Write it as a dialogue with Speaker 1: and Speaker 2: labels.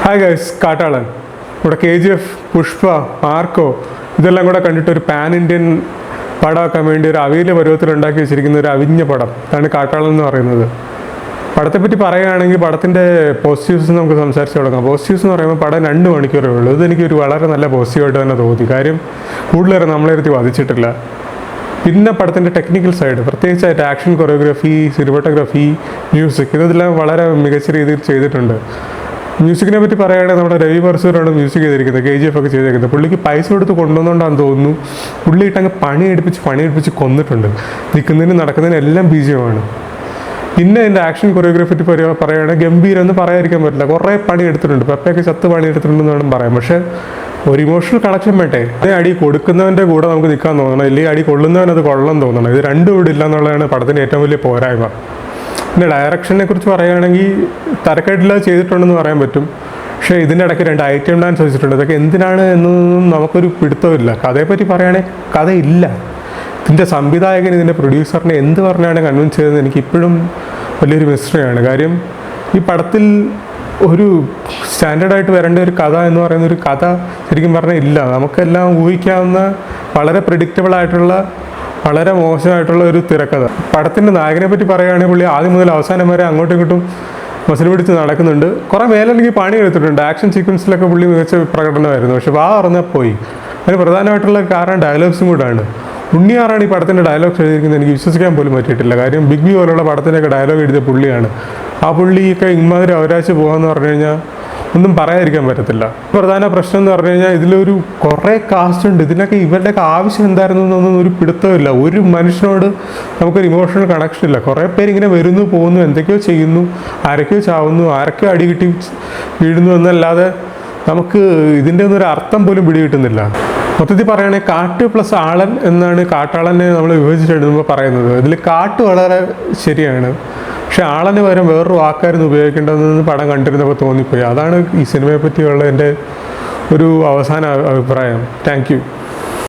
Speaker 1: Hi guys, കാട്ടാളൻ. ഇവിടെ KGF, Pushpa, Marco ഇതെല്ലാം കൂടെ കണ്ടിട്ട് ഒരു പാൻ ഇന്ത്യൻ പടമാക്കാൻ വേണ്ടി ഒരു അവിയൽ പരുവത്തിൽ ഉണ്ടാക്കി വെച്ചിരിക്കുന്ന ഒരു അവിഞ്ഞ പടം. അതാണ് കാട്ടാളൻ എന്ന് പറയുന്നത്. പടത്തെപ്പറ്റി പറയുകയാണെങ്കിൽ പടത്തിൻ്റെ പോസിറ്റീവ്സ് നമുക്ക് സംസാരിച്ച് തുടങ്ങാം. പോസിറ്റീവ്സ് എന്ന് പറയുമ്പോൾ പടം 2 മണിക്കൂറേ ഉള്ളൂ. ഇതെനിക്കൊരു വളരെ നല്ല പോസിറ്റീവായിട്ട് തന്നെ തോന്നി. കാര്യം കൂടുതലേറെ നമ്മളെടുത്ത് വധിച്ചിട്ടില്ല. പിന്നെ പടത്തിൻ്റെ ടെക്നിക്കൽ സൈഡ്, പ്രത്യേകിച്ചായിട്ട് ആക്ഷൻ കൊറിയോഗ്രാഫി, സിനിമാറ്റോഗ്രാഫി, മ്യൂസിക് ഇതെല്ലാം വളരെ മികച്ച രീതിയിൽ ചെയ്തിട്ടുണ്ട്. മ്യൂസിക്കിനെ പറ്റി പറയുകയാണെങ്കിൽ നമ്മുടെ രവി ബർസൂരാണ് മ്യൂസിക് ചെയ്തിരിക്കുന്നത്, KGF ഒക്കെ ചെയ്തിരിക്കുന്നത്. പുള്ളിക്ക് പൈസ കൊടുത്ത് കൊണ്ടുവന്നുകൊണ്ടാണെന്ന് തോന്നുന്നു. പുള്ളി ഇട്ടങ്ങ് പണിയെടുപ്പിച്ച് കൊന്നിട്ടുണ്ട്. നിൽക്കുന്നതിനും നടക്കുന്നതിനും എല്ലാം BGM. പിന്നെ എൻ്റെ ആക്ഷൻ കൊറിയോഗ്രാഫി പറയുകയാണെങ്കിൽ ഗംഭീരം എന്ന് പറയാതിരിക്കാൻ പറ്റില്ല. കുറേ പണി എടുത്തിട്ടുണ്ട്. പെപ്പയൊക്കെ ചത്ത് പണി എടുത്തിട്ടുണ്ടെന്ന് വേണം പറയാം. പക്ഷേ ഒരു ഇമോഷണൽ കണക്ഷൻ വേണ്ടേ? അതേ അടി കൊടുക്കുന്നവൻ്റെ കൂടെ നമുക്ക് നിൽക്കാൻ തോന്നണം, അല്ലെങ്കിൽ അടി കൊള്ളുന്നവൻ അത് കൊള്ളാൻ തോന്നണം. ഇത് രണ്ടും ഇവിടെ ഇല്ല എന്നുള്ളതാണ് പടത്തിൻ്റെ ഏറ്റവും വലിയ പോരായ്മ. പിന്നെ ഡയറക്ഷനെ കുറിച്ച് പറയുകയാണെങ്കിൽ തരക്കേടില്ലാതെ ചെയ്തിട്ടുണ്ടെന്ന് പറയാൻ പറ്റും. പക്ഷേ ഇതിൻ്റെ ഇടയ്ക്ക് 2 ഐറ്റം ഡാൻസ് വെച്ചിട്ടുണ്ട്. ഇതൊക്കെ എന്തിനാണ് എന്നൊന്നും നമുക്കൊരു പിടുത്തമില്ല. കഥയെപ്പറ്റി പറയുകയാണെങ്കിൽ കഥയില്ല. ഇതിൻ്റെ സംവിധായകൻ ഇതിൻ്റെ പ്രൊഡ്യൂസറിനെ എന്ത് പറഞ്ഞാണ് കൺവിൻസ് ചെയ്തത് എനിക്ക് ഇപ്പോഴും വലിയൊരു മിസ്റ്ററിയാണ്. കാര്യം ഈ പടത്തിൽ ഒരു സ്റ്റാൻഡേർഡായിട്ട് വരേണ്ട ഒരു കഥ എന്ന് പറയുന്ന ഒരു കഥ ശരിക്കും പറഞ്ഞാൽ ഇല്ല. നമുക്കെല്ലാം ഊഹിക്കാവുന്ന വളരെ പ്രിഡിക്റ്റബിൾ ആയിട്ടുള്ള വളരെ മോശമായിട്ടുള്ള ഒരു തിരക്കഥ. പടത്തിൻ്റെ നായകനെ പറ്റി പറയുകയാണെങ്കിൽ പുള്ളി ആദ്യം മുതൽ അവസാനം വരെ അങ്ങോട്ടും ഇങ്ങോട്ടും മസിൽ പിടിച്ച് നടക്കുന്നുണ്ട്. കുറേ മേലെനിക്ക് പണി എടുത്തിട്ടുണ്ട്. ആക്ഷൻ സീക്വൻസിലൊക്കെ പുള്ളി മികച്ച പ്രകടനമായിരുന്നു. പക്ഷെ പറഞ്ഞാൽ പോയി. അതിന് പ്രധാനമായിട്ടുള്ള കാരണം ഡയലോഗ്സും കൂടാണ്. ഉണ്ണിയാറാണ് ഈ പടത്തിൻ്റെ ഡയലോഗ്സ് എഴുതിയിരിക്കുന്നത്. എനിക്ക് വിശ്വസിക്കാൻ പോലും പറ്റിയിട്ടില്ല. കാര്യം ബിഗ് ബി പോലുള്ള പടത്തിൻ്റെയൊക്കെ ഡയലോഗ് എഴുതിയ പുള്ളിയാണ്. ആ പുള്ളിയൊക്കെ ഇമാതിരി അവരാച്ച് പോകാമെന്ന് പറഞ്ഞു കഴിഞ്ഞാൽ ഒന്നും പറയാതിരിക്കാൻ പറ്റത്തില്ല. പ്രധാന പ്രശ്നം എന്ന് പറഞ്ഞു കഴിഞ്ഞാൽ ഇതിലൊരു കുറേ കാസ്റ്റ് ഉണ്ട്. ഇതിനൊക്കെ ഇവരുടെയൊക്കെ ആവശ്യം എന്തായിരുന്നു എന്നൊന്നും ഒരു പിടുത്തമില്ല. ഒരു മനുഷ്യനോട് നമുക്കൊരു ഇമോഷണൽ കണക്ഷൻ ഇല്ല. കുറേ പേര് ഇങ്ങനെ വരുന്നു പോകുന്നു, എന്തൊക്കെയോ ചെയ്യുന്നു, ആരൊക്കെയോ ചാവുന്നു, ആരൊക്കെയോ അടി കിട്ടി വീഴുന്നു എന്നല്ലാതെ നമുക്ക് ഇതിൻ്റെ ഒന്നും ഒരു അർത്ഥം പോലും പിടികിട്ടുന്നില്ല. മൊത്തത്തിൽ പറയുകയാണെങ്കിൽ കാട്ട് പ്ലസ് ആളൻ എന്നാണ് കാട്ടാളനെ നമ്മൾ വിഭജിച്ചെഴുതുമ്പോൾ പറയുന്നത്. ഇതിൽ കാട്ട് വളരെ ശരിയാണ്. പക്ഷെ ആളന് പകരം വേറൊരു വാക്കായിരുന്നു ഉപയോഗിക്കേണ്ടതെന്ന് പടം കണ്ടിരുന്നപ്പോൾ തോന്നിപ്പോയി. അതാണ് ഈ സിനിമയെ പറ്റിയുള്ള എൻ്റെ ഒരു അവസാന അഭിപ്രായം. Thank you.